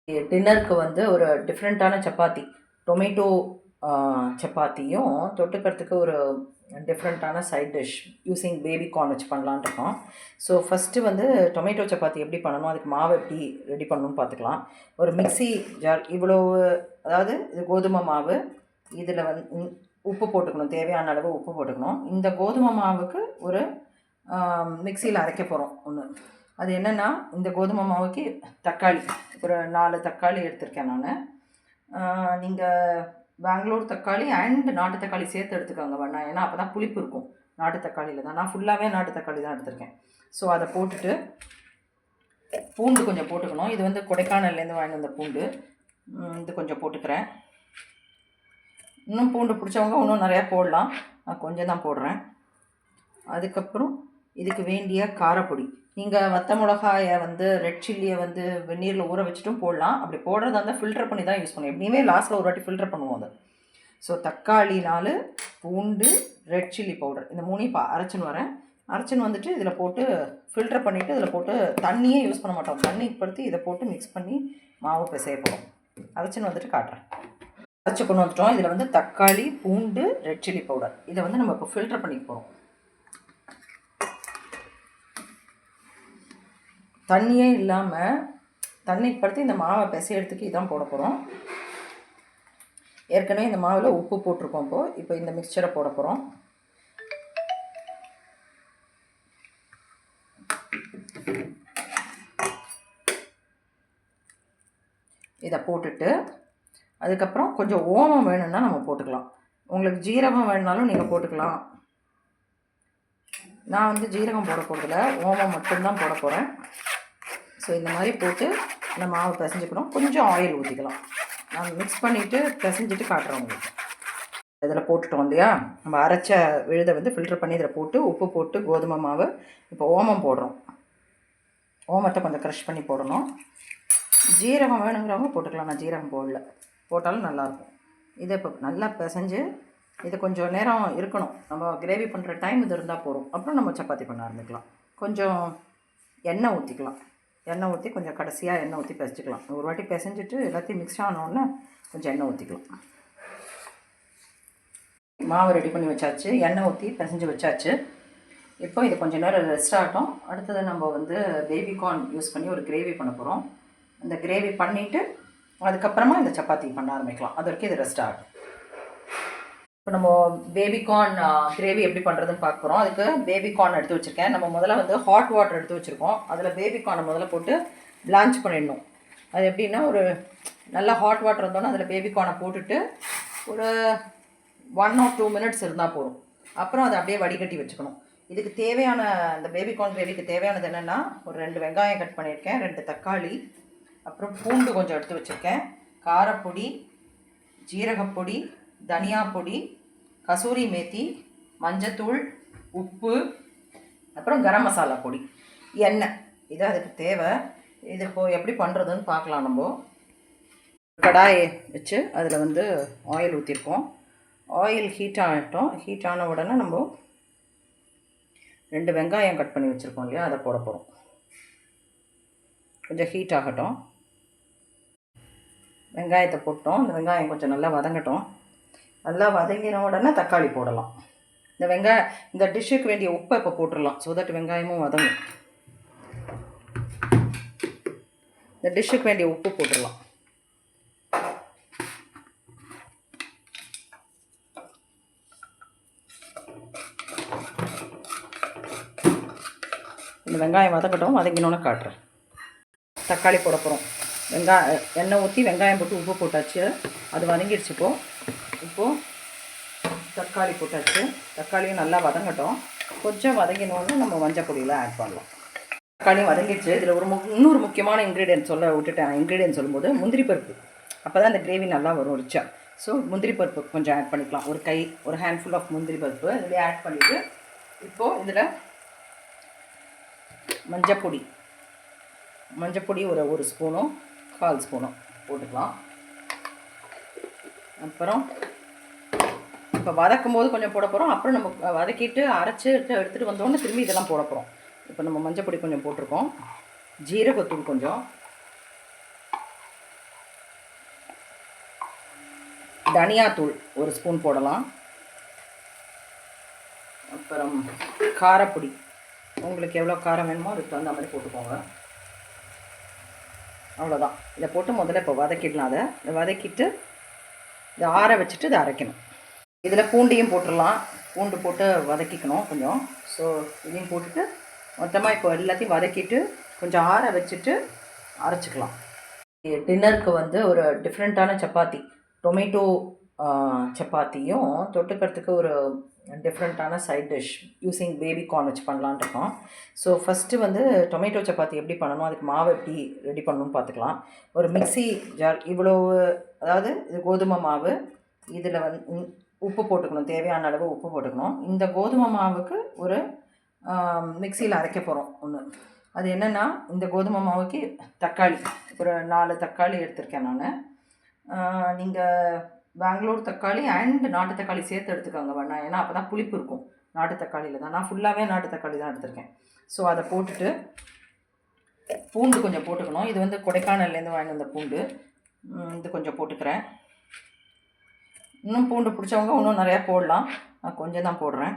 டின்னருக்கு வந்து ஒரு டிஃப்ரெண்ட்டான சப்பாத்தி, டொமேட்டோ சப்பாத்தியும் தொட்டுக்கிறதுக்கு ஒரு டிஃப்ரெண்ட்டான side dish using baby corn வச்சு பண்ணலான்னு இருக்கோம். ஸோ ஃபஸ்ட்டு வந்து டொமேட்டோ சப்பாத்தி எப்படி பண்ணணும், அதுக்கு மாவு எப்படி ரெடி பண்ணணும்னு பார்த்துக்கலாம். ஒரு மிக்ஸி ஜார் இவ்வளோ, அதாவது இது கோதுமை மாவு, இதில் உப்பு போட்டுக்கணும், தேவையான அளவு உப்பு போட்டுக்கணும். இந்த கோதுமை மாவுக்கு ஒரு மிக்சியில் அரைக்க போகிறோம் ஒன்று. அது என்னென்னா, இந்த கோதுமை மாவுக்கு தக்காளி ஒரு 4 தக்காளி எடுத்திருக்கேன் நான். நீங்கள் பெங்களூர் தக்காளி அண்ட் நாட்டு தக்காளி சேர்த்து எடுத்துக்கோங்க வேணாம், ஏன்னா அப்போ தான் புளிப்பு இருக்கும் நாட்டு தக்காளியில் தான். நான் ஃபுல்லாகவே நாட்டு தக்காளி தான் எடுத்திருக்கேன். ஸோ அதை போட்டுட்டு பூண்டு கொஞ்சம் போட்டுக்கணும். இது வந்து கொடைக்கானல்லேருந்து வாங்கிட்டு வந்த பூண்டு, இது கொஞ்சம் போட்டுக்கிறேன். இன்னும் பூண்டு பிடிச்சவங்க இன்னும் நிறையா போடலாம், நான் கொஞ்சம் தான் போடுறேன். அதுக்கப்புறம் இதுக்கு வேண்டிய காரப்பொடி, நீங்கள் வத்த மிளகாயை வந்து ரெட் சில்லியை வந்து வெந்நீரில் ஊற வச்சுட்டும் போடலாம். அப்படி போடுறதா இருந்தால் ஃபில்டர் பண்ணி தான் யூஸ் பண்ணுவோம், எப்படியுமே லாஸ்ட்டில் ஒரு வாட்டி ஃபில்டர் பண்ணுவோம் அதை. ஸோ தக்காளி 4, பூண்டு, ரெட் சில்லி பவுடர், இந்த 3 இப்போ அரைச்சின்னு வரேன். அரைச்சின்னு வந்துட்டு இதில் போட்டு ஃபில்டர் பண்ணிவிட்டு இதில் போட்டு தண்ணியே யூஸ் பண்ண மாட்டோம், தண்ணி படுத்தி இதை போட்டு மிக்ஸ் பண்ணி மாவு பிசைய போகிறோம். அரைச்சின்னு வந்துட்டு காட்டுறேன். அரைச்சி கொண்டு வந்துட்டோம். இதில் வந்து தக்காளி, பூண்டு, ரெட் சில்லி பவுடர், இதை வந்து நம்ம இப்போ ஃபில்டர் பண்ணிக்க போகிறோம். தண்ணியே இல்லாமல் தண்ணி படுத்தி இந்த மாவை பிசையறதுக்கு இதான் போட போகிறோம். ஏற்கனவே இந்த மாவில் உப்பு போட்டிருக்கோம். இப்போ இந்த மிக்சரை போட போகிறோம். இதை போட்டுட்டு அதுக்கப்புறம் கொஞ்சம் ஓமம் வேணும்னா நம்ம போட்டுக்கலாம். உங்களுக்கு ஜீரகம் வேணுனாலும் நீங்கள் போட்டுக்கலாம். நான் வந்து ஜீரகம் போட போகிறதில்ல, ஓமம் மட்டும்தான் போட போகிறேன். ஸோ இந்த மாதிரி போட்டு இந்த மாவு பிசைஞ்சுக்கணும். கொஞ்சம் ஆயில் ஊற்றிக்கலாம். நான் மிக்ஸ் பண்ணிவிட்டு பிசைஞ்சிட்டு காட்டுறேன் உங்களுக்கு. இதில் போட்டுட்டோம் இல்லையா, நம்ம அரைச்ச விழுதை வந்து ஃபில்டர் பண்ணி இதில் போட்டு உப்பு போட்டு கோதுமை மாவு, இப்போ ஓமம் போடுறோம். ஓமத்தை கொஞ்சம் க்ரஷ் பண்ணி போடணும். ஜீரகம் வேணுங்கிறவங்க போட்டுக்கலாம், நான் ஜீரகம் போடல, போட்டாலும் நல்லாயிருக்கும். இதை இப்போ நல்லா பிசைஞ்சு இது கொஞ்சம் நேரம் இருக்கணும். நம்ம கிரேவி பண்ணுற டைம் இது இருந்தால் போதும். அப்புறம் நம்ம சப்பாத்தி பண்ண ஆரம்பிக்கலாம். கொஞ்சம் எண்ணெய் ஊற்றிக்கலாம். எண்ணெய் ஊற்றி கொஞ்சம் கடைசியாக எண்ணெய் ஊற்றி பிசைச்சிக்கலாம். ஒரு வாட்டி பிசைஞ்சிட்டு எல்லாத்தையும் மிக்ஸ் ஆனோடனே கொஞ்சம் எண்ணெய் ஊற்றிக்கலாம். மாவு ரெடி பண்ணி வச்சாச்சு, எண்ணெய் ஊற்றி பிசைஞ்சு வச்சாச்சு. இப்போ இது கொஞ்சம் நேரம் ரெஸ்ட் ஆகட்டும். அடுத்தது நம்ம வந்து பேபி கார்ன் யூஸ் பண்ணி ஒரு கிரேவி பண்ண போகிறோம். அந்த கிரேவி பண்ணிவிட்டு அதுக்கப்புறமா இந்த சப்பாத்தி பண்ண ஆரம்பிக்கலாம். அது வரைக்கும் இது ரெஸ்ட் ஆகட்டும். இப்போ நம்ம பேபி கார்ன் கிரேவி எப்படி பண்ணுறதுன்னு பார்க்க போகிறோம். அதுக்கு பேபி கார்ன் எடுத்து வச்சுருக்கேன். நம்ம முதல்ல வந்து ஹாட் வாட்டர் எடுத்து வச்சுருக்கோம். அதில் பேபி கார்னை முதல்ல போட்டு பிளான்ச் பண்ணிடணும். அது எப்படின்னா, ஒரு நல்லா ஹாட் வாட்டர் இருந்தோன்னா அதில் பேபி கார்னை போட்டுட்டு ஒரு 1 or 2 minutes இருந்தால் போதும். அப்புறம் அதை அப்படியே வடிகட்டி வச்சுக்கணும். இதுக்கு தேவையான இந்த பேபி கார்ன் கிரேவிக்கு தேவையானது என்னென்னா, ஒரு 2 வெங்காயம் கட் பண்ணியிருக்கேன், 2 தக்காளி, அப்புறம் பூண்டு கொஞ்சம் எடுத்து வச்சுருக்கேன், காரப்பொடி, ஜீரகப்பொடி, தனியா பொடி, கசூரி மேத்தி, மஞ்சத்தூள், உப்பு, அப்புறம் கரம் மசாலா பொடி, எண்ணெய், இது அதுக்கு தேவை. இது இப்போ எப்படி பண்ணுறதுன்னு பார்க்கலாம். நம்ம கடாயை வச்சு அதில் வந்து ஆயில் ஊற்றிருக்கோம். ஆயில் ஹீட் ஆகட்டும். ஹீட் ஆன உடனே நம்ம 2 வெங்காயம் கட் பண்ணி வச்சுருக்கோம் இல்லையா, அதை போட போகிறோம். கொஞ்சம் ஹீட் ஆகட்டும். வெங்காயத்தை போட்டோம். இந்த வெங்காயம் கொஞ்சம் நல்லா வதங்கட்டும். நல்லா வதங்கின உடனே தக்காளி போடலாம். இந்த டிஷ்ஷுக்கு வேண்டிய உப்பை இப்போ போட்டுடலாம். ஸோ தட் வெங்காயமும் வதங்கும். இந்த டிஷ்ஷுக்கு வேண்டிய உப்பு போட்டுடலாம். இந்த வெங்காயம் வதக்கட்டும். வதங்கினோன்னு காட்டுறேன். தக்காளி போட போகிறோம். எண்ணெய் ஊற்றி வெங்காயம் போட்டு உப்பு போட்டாச்சு. அது வதங்கிடுச்சு. இப்போது தக்காளி போட்டாச்சு. தக்காளியும் நல்லா வதங்கட்டும். கொஞ்சம் வதங்கினோன்னு நம்ம மஞ்சள் பொடியெலாம் ஆட் பண்ணலாம். தக்காளியும் வதங்கிடுச்சு. இதில் இன்னொரு முக்கியமான இன்க்ரீடியன்ட் சொல்ல விட்டுட்டேன். இன்க்ரீடியன்ட் சொல்லும்போது முந்திரி பருப்பு, அப்போ தான் இந்த கிரேவி நல்லா வரும் ரிச்சா. ஸோ முந்திரி பருப்பு கொஞ்சம் ஆட் பண்ணிக்கலாம். ஒரு ஹேண்ட்ஃபுல் ஆஃப் முந்திரி பருப்பு இதில் ஆட் பண்ணிவிட்டு, இப்போது இதில் மஞ்சப்பொடி ஒரு ஸ்பூனும் 1/4 ஸ்பூனும் போட்டுக்கலாம். அப்புறம் இப்போ வதக்கும் போது கொஞ்சம் போட போகிறோம். அப்புறம் நம்ம வதக்கிட்டு அரைச்சி எடுத்துகிட்டு வந்தோடனே திரும்பி இதெல்லாம் போட போகிறோம். இப்போ நம்ம மஞ்சப்பொடி கொஞ்சம் போட்டிருக்கோம், ஜீரகத்தூள் கொஞ்சம், தனியாத்தூள் ஒரு ஸ்பூன் போடலாம். அப்புறம் காரப்பொடி உங்களுக்கு எவ்வளோ காரம் வேணுமோ அதுக்கு தகுந்த மாதிரி போட்டுக்கோங்க. அவ்வளோதான். இதை போட்டு முதல்ல இப்போ வதக்கிடலாம். இதை வதக்கிட்டு இதை ஆற வச்சுட்டு இதை அரைக்கணும். இதில் பூண்டையும் போட்டுடலாம். பூண்டு போட்டு வதக்கிக்கணும் கொஞ்சம். ஸோ இதையும் போட்டுட்டு மொத்தமாக இப்போ எல்லாத்தையும் வதக்கிட்டு கொஞ்சம் ஆற வச்சுட்டு அரைச்சிக்கலாம். டின்னருக்கு வந்து ஒரு டிஃப்ரெண்ட்டான சப்பாத்தி, டொமேட்டோ சப்பாத்தியும் தொட்டுக்கிறதுக்கு ஒரு டிஃப்ரெண்ட்டான side dish using baby corn வச்சு பண்ணலான் இருக்கோம். ஸோ ஃபஸ்ட்டு வந்து டொமேட்டோ சப்பாத்தி எப்படி பண்ணணும், அதுக்கு மாவு எப்படி ரெடி பண்ணணும்னு பார்த்துக்கலாம். ஒரு மிக்ஸி ஜார் இவ்வளோ, அதாவது இது கோதுமை மாவு, இதில் வந்து உப்பு போட்டுக்கணும், தேவையான அளவு உப்பு போட்டுக்கணும். இந்த கோதுமை மாவுக்கு ஒரு மிக்சியில் அரைக்க போகிறோம் ஒன்று. அது என்னென்னா, இந்த கோதுமை மாவுக்கு தக்காளி ஒரு 4 தக்காளி எடுத்திருக்கேன் நான். நீங்கள் பெங்களூர் தக்காளி அண்ட் நாட்டு தக்காளி சேர்த்து எடுத்துக்கோங்க வேணாம், ஏன்னா அப்போ தான் புளிப்பு இருக்கும் நாட்டு தக்காளியில் தான். நான் ஃபுல்லாகவே நாட்டு தக்காளி தான் எடுத்திருக்கேன். ஸோ அதை போட்டுட்டு பூண்டு கொஞ்சம் போட்டுக்கணும். இது வந்து கொடைக்கானல்லேருந்து வாங்கிட்டு வந்த பூண்டு, இது கொஞ்சம் போட்டுக்கிறேன். இன்னும் பூண்டு பிடிச்சவங்க இன்னும் நிறையா போடலாம், நான் கொஞ்சம் தான் போடுறேன்.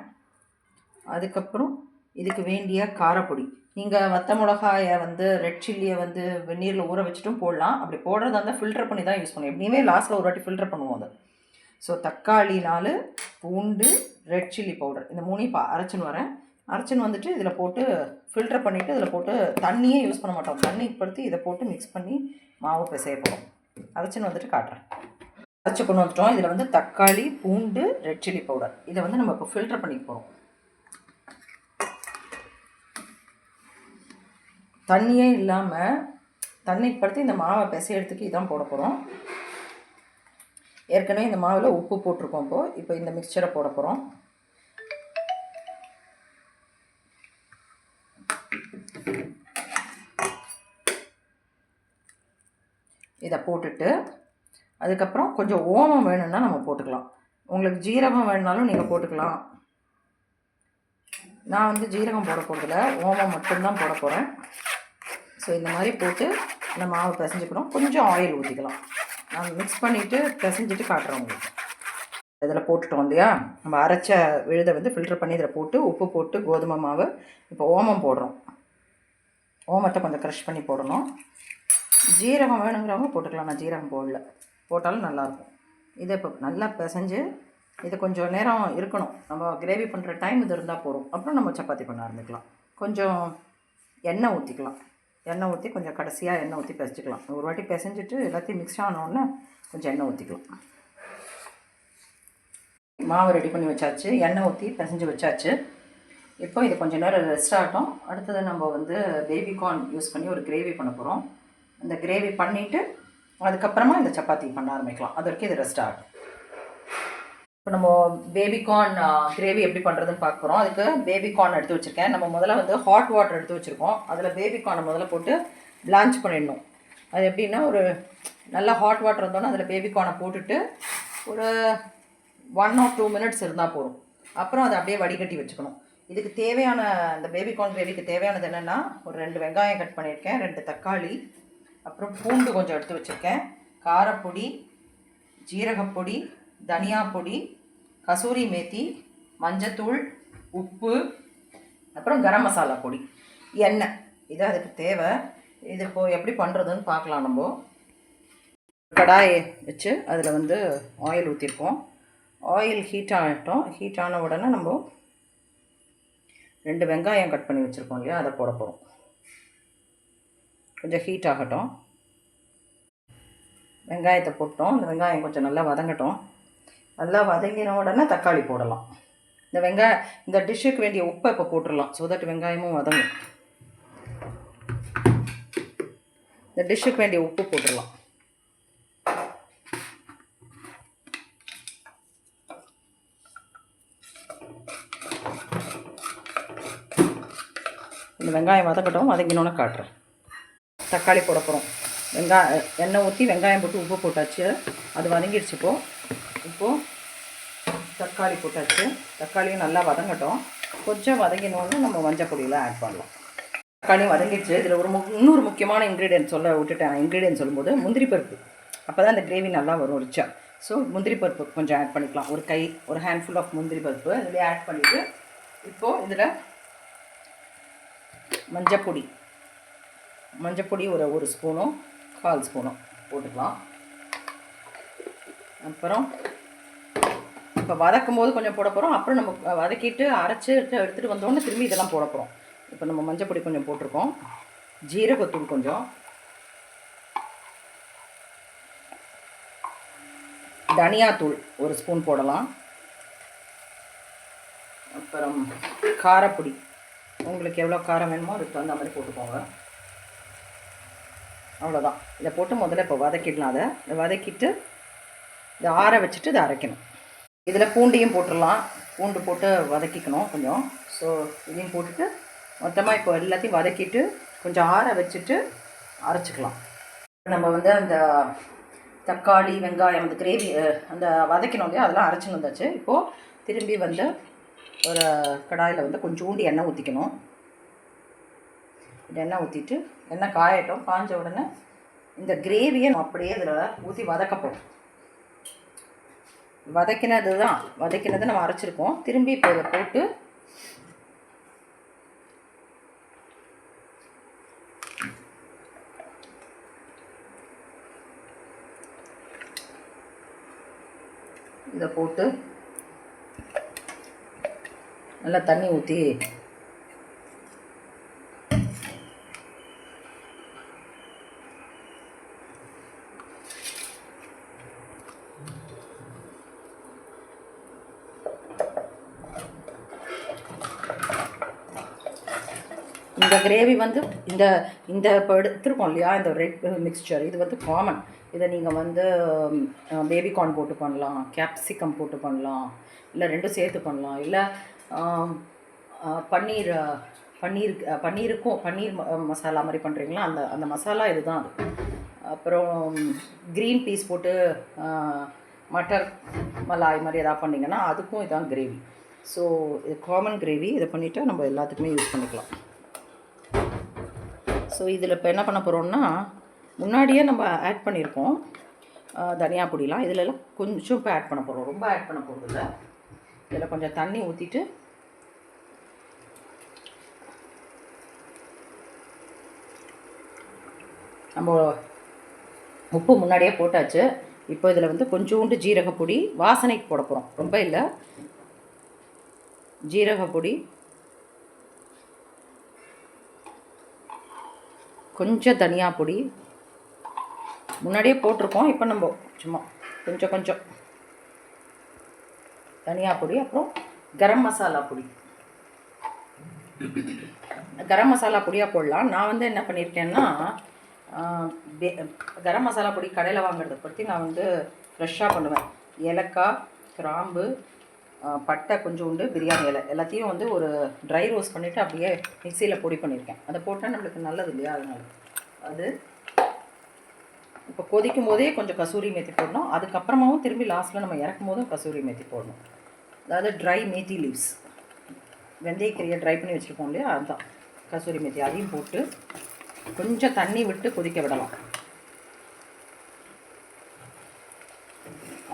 அதுக்கப்புறம் இதுக்கு வேண்டிய காரப்பொடி, நீங்கள் வத்த மிளகாயை வந்து ரெட் சில்லியை வந்து வெந்நீரில் ஊற வச்சுட்டும் போடலாம். அப்படி போடுறதா இருந்தால் ஃபில்டர் பண்ணி தான் யூஸ் பண்ணுவோம். எப்படியுமே லாஸ்ட்டில் ஒரு வாட்டி ஃபில்டர் பண்ணுவோம் அதை. ஸோ தக்காளி 4, பூண்டு, ரெட் சில்லி பவுடர், இந்த 3 இப்போ அரைச்சின்னு வரேன். அரைச்சின்னு வந்துட்டு இதில் போட்டு ஃபில்டர் பண்ணிவிட்டு இதில் போட்டு தண்ணியே யூஸ் பண்ண மாட்டோம். தண்ணி படுத்தி இதை போட்டு மிக்ஸ் பண்ணி மாவு பிசைய போகிறோம். அரைச்சின்னு வந்துட்டு காட்டுறேன். அரைச்சி கொண்டு வந்துட்டோம். இதில் வந்து தக்காளி, பூண்டு, ரெட் சில்லி பவுடர், இதை வந்து நம்ம இப்போ ஃபில்டர் பண்ணிக்க போகிறோம். தண்ணியே இல்லாமல் தண்ணி படுத்தி இந்த மாவை பிசையறதுக்கு இதான் போட போகிறோம். ஏற்கனவே இந்த மாவில் உப்பு போட்டிருக்கோம். இப்போ இந்த மிக்சரை போட போகிறோம். இதை போட்டுட்டு அதுக்கப்புறம் கொஞ்சம் ஓமம் வேணும்னா நம்ம போட்டுக்கலாம். உங்களுக்கு ஜீரகம் வேணுனாலும் நீங்கள் போட்டுக்கலாம். நான் வந்து ஜீரகம் போட போகிறதில்ல, ஓமம் மட்டும்தான் போட போகிறேன். ஸோ இந்த மாதிரி போட்டு இந்த மாவை பிசைஞ்சிக்கணும். கொஞ்சம் ஆயில் ஊற்றிக்கலாம். நான் மிக்ஸ் பண்ணிவிட்டு பிசைஞ்சிட்டு காட்டுறேன் உங்களுக்கு. இதில் போட்டுட்டோம் இல்லையா, நம்ம அரைச்ச விழுதை வந்து ஃபில்டர் பண்ணி இதில் போட்டு உப்பு போட்டு கோதுமை மாவு, இப்போ ஓமம் போடுறோம். ஓமத்தை கொஞ்சம் க்ரஷ் பண்ணி போடணும். ஜீரகம் வேணுங்கிறவங்க போட்டுக்கலாம், நான் ஜீரகம் போடல, போட்டாலும் நல்லாயிருக்கும். இதை இப்போ நல்லா பிசைஞ்சு இது கொஞ்சம் நேரம் இருக்கணும். நம்ம கிரேவி பண்ணுற டைம் இது இருந்தால் போதும். அப்புறம் நம்ம சப்பாத்தி பண்ண ஆரம்பிக்கலாம். கொஞ்சம் எண்ணெய் ஊற்றிக்கலாம். எண்ணெய் ஊற்றி கொஞ்சம் கடைசியாக எண்ணெய் ஊற்றி பிசைச்சிக்கலாம். ஒரு வாட்டி பிசைஞ்சிட்டு எல்லாத்தையும் மிக்ஸ் ஆனோடனே கொஞ்சம் எண்ணெய் ஊற்றிக்கலாம். மாவு ரெடி பண்ணி வச்சாச்சு, எண்ணெய் ஊற்றி பிசைஞ்சு வச்சாச்சு. இப்போ இது கொஞ்சம் நேரம் ரெஸ்ட் ஆகட்டும். அடுத்தது நம்ம வந்து பேபி கார்ன் யூஸ் பண்ணி ஒரு கிரேவி பண்ண போகிறோம். இந்த கிரேவி பண்ணிவிட்டு அதுக்கப்புறமா இந்த சப்பாத்தி பண்ண ஆரம்பிக்கலாம். அது வரைக்கும் இது ரெஸ்ட் ஆகட்டும். இப்போ நம்ம பேபி கார்ன் கிரேவி எப்படி பண்ணுறதுன்னு பார்க்க போகிறோம். அதுக்கு பேபி கார்ன் எடுத்து வச்சுருக்கேன். நம்ம முதல்ல வந்து ஹாட் வாட்டர் எடுத்து வச்சுருக்கோம். அதில் பேபி கார்னை முதல்ல போட்டு பிளான்ச் பண்ணிடணும். அது எப்படின்னா, ஒரு நல்லா ஹாட் வாட்டர் இருந்தோன்னா அதில் பேபி கார்னை போட்டுட்டு ஒரு 1 or 2 minutes இருந்தால் போதும். அப்புறம் அதை அப்படியே வடிகட்டி வச்சுக்கணும். இதுக்கு தேவையான இந்த பேபி கார்ன் கிரேவிக்கு தேவையானது என்னென்னா, ஒரு 2 வெங்காயம் கட் பண்ணியிருக்கேன், 2 தக்காளி, அப்புறம் பூண்டு கொஞ்சம் எடுத்து வச்சுருக்கேன், காரப்பொடி, ஜீரகப்பொடி, தனியா பொடி, கசூரி மேத்தி, மஞ்சத்தூள், உப்பு, அப்புறம் கரம் மசாலா பொடி, எண்ணெய், இது அதுக்கு தேவை. இது இப்போது எப்படி பண்ணுறதுன்னு பார்க்கலாம். நம்ம கடாயை வச்சு அதில் வந்து ஆயில் ஊற்றிருக்கோம். ஆயில் ஹீட் ஆகட்டும். ஹீட் ஆன உடனே நம்ம 2 வெங்காயம் கட் பண்ணி வச்சுருக்கோம் இல்லையா, அதை போட போகிறோம். கொஞ்சம் ஹீட் ஆகட்டும். வெங்காயத்தை போட்டோம். இந்த வெங்காயம் கொஞ்சம் நல்லா வதங்கட்டும். நல்லா வதங்கின உடனே தக்காளி போடலாம். இந்த டிஷ்ஷுக்கு வேண்டிய உப்பை இப்போ போட்டுடலாம். ஸோ தட் வெங்காயமும் வதங்கும். இந்த டிஷ்ஷுக்கு வேண்டிய உப்பு போட்டுடலாம். இந்த வெங்காயம் வதக்கட்டும். வதங்கினோன்னு காட்டுறேன். தக்காளி போட போகிறோம். எண்ணெய் ஊற்றி வெங்காயம் போட்டு உப்பு போட்டாச்சு. அது வதங்கிடுச்சு. இப்போது தக்காளி போட்டாச்சு. தக்காளியும் நல்லா வதங்கட்டும். கொஞ்சம் வதங்கினோன்னு நம்ம மஞ்சள் பொடியெலாம் ஆட் பண்ணலாம். தக்காளியும் வதங்கிடுச்சு. இதில் இன்னொரு முக்கியமான இன்க்ரீடியன்ட் சொல்ல விட்டுட்டேன். இன்க்ரீடியன்ட் சொல்லும்போது முந்திரி பருப்பு. அப்போ தான் இந்த கிரேவி நல்லா வரும் ரிச்சா. ஸோ முந்திரி பருப்பு கொஞ்சம் ஆட் பண்ணிக்கலாம், ஒரு ஹேண்ட்ஃபுல் ஆஃப் முந்திரி பருப்பு இதில் ஆட் பண்ணிவிட்டு இப்போது இதில் மஞ்சப்பொடி ஒரு ஸ்பூனும் 1/4 ஸ்பூனும் போட்டுக்கலாம். அப்புறம் இப்போ வதக்கும் போது கொஞ்சம் போட போகிறோம், அப்புறம் நம்ம வதக்கிட்டு அரைச்சி எடுத்துகிட்டு வந்தோடனே திரும்பி இதெல்லாம் போட போகிறோம். இப்போ நம்ம மஞ்சப்பொடி கொஞ்சம் போட்டிருக்கோம், ஜீரகத்தூள் கொஞ்சம், தனியாத்தூள் 1 ஸ்பூன் போடலாம், அப்புறம் காரப்பொடி உங்களுக்கு எவ்வளோ காரம் வேணுமோ அதுக்கு தகுந்த மாதிரி போட்டுக்கோங்க. அவ்வளோதான். இதை போட்டு முதல்ல இப்போ வதக்கிடலாம். இதை வதக்கிட்டு இதை ஆற வச்சுட்டு இதை அரைக்கணும். இதில் பூண்டையும் போட்டுடலாம், பூண்டு போட்டு வதக்கிக்கணும் கொஞ்சம். ஸோ இதையும் போட்டுட்டு மொத்தமாக இப்போ எல்லாத்தையும் வதக்கிட்டு கொஞ்சம் ஆற வச்சுட்டு அரைச்சிக்கலாம். நம்ம வந்து அந்த தக்காளி வெங்காயம் அந்த கிரேவி அந்த வதக்கணும் இல்லையா, அதெல்லாம் அரைச்சின்னு வந்தாச்சு. இப்போது திரும்பி வந்து ஒரு கடாயில் வந்து கொஞ்சோண்டு எண்ணெய் ஊற்றிக்கணும். எண்ணெய் ஊற்றிட்டு எண்ணெய் காயட்டும். காஞ்ச உடனே இந்த கிரேவியை நம்ம அப்படியே இதில் ஊற்றி வதக்கப்போம். வதக்கினது நம்ம அரைச்சிருக்கோம். திரும்பி இப்போ இதை போட்டு நல்லா தண்ணி ஊற்றி இந்த கிரேவி வந்து இந்த இப்போ எடுத்துருக்கோம் இல்லையா, இந்த ரெட் மிக்ஸ்சர், இது வந்து காமன். இதை நீங்கள் வந்து பேபிகார்ன் போட்டு பண்ணலாம், கேப்சிகம் போட்டு பண்ணலாம், இல்லை ரெண்டும் சேர்த்து பண்ணலாம், இல்லை பன்னீர் மசாலா மாதிரி பண்ணுறீங்களா, அந்த மசாலா இதுதான் அது. அப்புறம் க்ரீன் பீஸ் போட்டு மட்டர் மலாய் மாதிரி எதாவது பண்ணிங்கன்னா அதுக்கும் இதான் கிரேவி. ஸோ இது காமன் கிரேவி. இதை பண்ணிவிட்டு நம்ம எல்லாத்துக்குமே யூஸ் பண்ணிக்கலாம். ஸோ இதில் இப்போ என்ன பண்ண போகிறோம்னா, முன்னாடியே நம்ம ஆட் பண்ணியிருக்கோம் தனியா பொடிலாம், இதிலெல்லாம் கொஞ்சம் இப்போ ஆட் பண்ண போகிறோம், ரொம்ப ஆட் பண்ண போகிறது இல்லை. இதில் கொஞ்சம் தண்ணி ஊற்றிட்டு நம்ம உப்பு முன்னாடியே போட்டாச்சு. இப்போ இதில் வந்து கொஞ்சோண்டு ஜீரகப்பொடி வாசனைக்கு போட போகிறோம், ரொம்ப இல்லை. ஜீரகப்பொடி, கொஞ்சம் தனியா பொடி முன்னாடியே போட்டிருக்கோம், இப்போ நம்ம சும்மா கொஞ்சம் தனியா பொடி, அப்புறம் கரம் மசாலா பொடியாக போடலாம். நான் வந்து என்ன பண்ணியிருக்கேன்னா, கரம் மசாலா பொடி கடையில் வாங்குறதை பற்றி நான் வந்து ஃப்ரெஷ்ஷாக பண்ணுவேன். ஏலக்காய், கிராம்பு, பட்டை, கொஞ்சோண்டு பிரியாணி இலை எல்லாத்தையும் வந்து ஒரு ட்ரை ரோஸ்ட் பண்ணிவிட்டு அப்படியே மிக்சியில் பொடி பண்ணியிருக்கேன். அதை போட்டால் நம்மளுக்கு நல்லது இல்லையா, அதனால அது இப்போ கொதிக்கும் போதே கொஞ்சம் கசூரி மேத்தி போடணும். அதுக்கப்புறமாவும் திரும்பி லாஸ்ட்டில் நம்ம இறக்கும் போதும் கசூரி மேத்தி போடணும். அதாவது ட்ரை மேத்தி லீவ்ஸ், வெந்தயக்கீரையை ட்ரை பண்ணி வச்சுருப்போம் இல்லையா, அதுதான் கசூரி மேத்தி. அதையும் போட்டு கொஞ்சம் தண்ணி விட்டு கொதிக்க விடலாம்.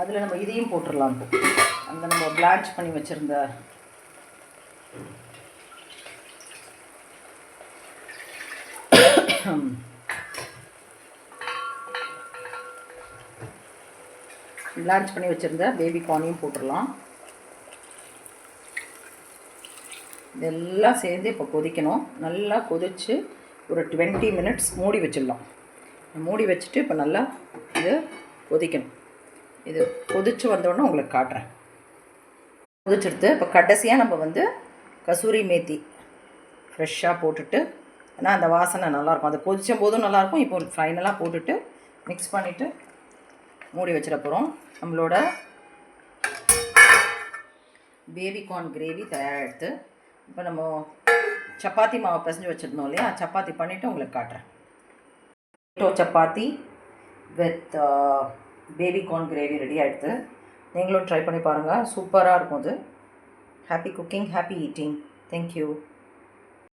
அதில் நம்ம இதையும் போட்டுடலாம். அந்த நம்ம பிளான்ச் பண்ணி வச்சுருந்த பேபிகார்னையும் போட்டுடலாம். இதெல்லாம் சேர்ந்து இப்போ கொதிக்கணும். நல்லா கொதித்து ஒரு 20 மினிட்ஸ் மூடி வச்சிடலாம். மூடி வச்சுட்டு இப்போ நல்லா இது கொதிக்கணும். இது கொதித்து வந்தோடனே உங்களுக்கு காட்டுறேன். கொதிச்செடுத்து இப்போ கடைசியாக நம்ம வந்து கசூரி மேத்தி ஃப்ரெஷ்ஷாக போட்டுட்டு, ஏன்னா அந்த வாசனை நல்லாயிருக்கும், அது கொதிச்சும் போதும் நல்லாயிருக்கும். இப்போ ஃபைனலாக போட்டுட்டு மிக்ஸ் பண்ணிவிட்டு மூடி வச்சிட போகிறோம். நம்மளோட பேபிகார்ன் கிரேவி தயாராகிடுது. இப்போ நம்ம சப்பாத்தி மாவை பிசைஞ்சு வச்சுருந்தோம் இல்லையா, சப்பாத்தி பண்ணிவிட்டு உங்களுக்கு காட்டுறேன். Chapati with baby corn gravy ready ஆகிடுது. நீங்களும் ட்ரை பண்ணி பாருங்கள், சூப்பராக இருக்கும் அது. Happy cooking, happy eating. Thank you.